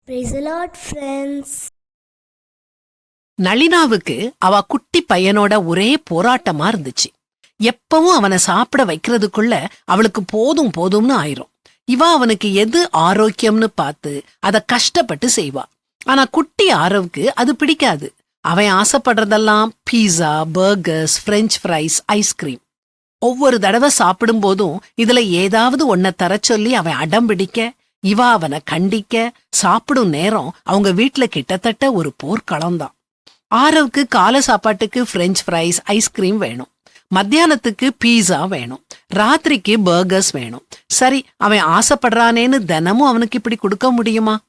Praise the Lord, friends. நளினாவுக்கு அவ குட்டி பையனோட ஒரே போராட்டமா இருந்துச்சு. எப்பவும் அவனை சாப்பிட வைக்கிறதுக்குள்ள அவளுக்கு போதும் போதும்னு ஆயிரும். இவ அவனுக்கு எது ஆரோக்கியம்னு பார்த்து அத கஷ்டப்பட்டு செய்வா. ஆனா குட்டி ஆரவுக்கு அது பிடிக்காது. அவன் ஆசைப்படுறதெல்லாம் பீஸா, பர்கர்ஸ், பிரெஞ்ச் ஃப்ரைஸ், ஐஸ்கிரீம். ஒவ்வொரு தடவை சாப்பிடும் போதும் இதுல ஏதாவது ஒன்ன தர சொல்லி அவன் அடம் பிடிக்க, இவ அவனை கண்டிக்க, சாப்பிடும் நேரம் அவங்க வீட்டுல கிட்டத்தட்ட ஒரு போர்க்களம்தான். ஆரவுக்கு காலை சாப்பாட்டுக்கு பிரெஞ்ச் ஃப்ரைஸ், ஐஸ்கிரீம் வேணும். மத்தியானத்துக்கு பீஸா வேணும். ராத்திரிக்கு பர்கர்ஸ் வேணும். சரி, அவன் ஆசைப்படுறானேன்னு தினமும் அவனுக்கு இப்படி கொடுக்க முடியுமா?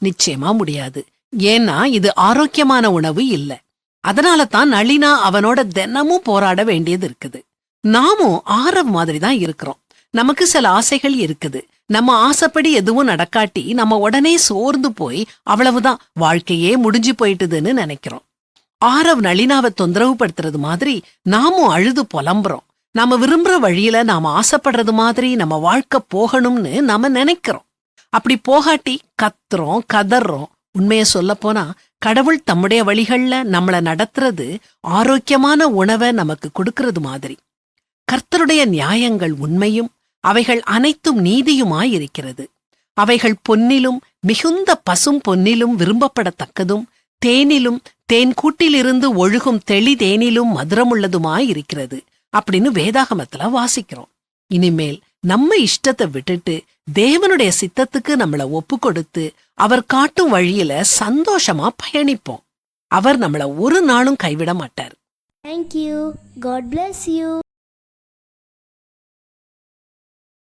நிச்சயமா முடியாது. ஏன்னா இது ஆரோக்கியமான உணவு இல்ல. அதனால தான் நளினா அவனோட தினமும் போராட வேண்டியது இருக்குது. நாமும் ஆரவ் மாதிரி தான் இருக்கிறோம். நமக்கு சில ஆசைகள் இருக்குது. நம்ம ஆசைப்படி எதுவும் நடக்காட்டி நம்ம உடனே சோர்ந்து போய் அவ்வளவுதான், வாழ்க்கையே முடிஞ்சு போயிட்டுதுன்னு நினைக்கிறோம். ஆரவ் நளினாவை தொந்தரவு படுத்துறது மாதிரி நாமும் அழுது புலம்புறோம். நாம விரும்புற வழியில நாம ஆசைப்படுறது மாதிரி நம்ம வாழ்க்கை போகணும்னு நாம நினைக்கிறோம். அப்படி போகாட்டி கத்துறோம், கதறோம். உண்மைய சொல்ல போனா கடவுள் தம்முடைய வழிகள்ல நம்மள நடத்துறது ஆரோக்கியமான உணவை நமக்கு கொடுக்கறது மாதிரி. கர்த்தருடைய நியாயங்கள் உண்மையும் அவைகள் அனைத்தும் நீதியுமாயிருக்கிறது. அவைகள் பொன்னிலும் மிகுந்த பசும் பொன்னிலும் விரும்பப்படத்தக்கதும் தேனிலும் தேன் கூட்டிலிருந்து ஒழுகும் தெளி தேனிலும் மதுரமுள்ளதுமாயிருக்கிறது அப்படின்னு வேதாகமத்துல வாசிக்கிறோம். இனிமேல் நம்ம இஷ்டத்தை விட்டுட்டு தேவனுடைய சித்தத்துக்கு நம்மள ஒப்பு கொடுத்து அவர் காட்டும் வழியில சந்தோஷமா பயணிப்போம். அவர் நம்மள ஒரு நாளும் கைவிட மாட்டார். Thank you. God bless you.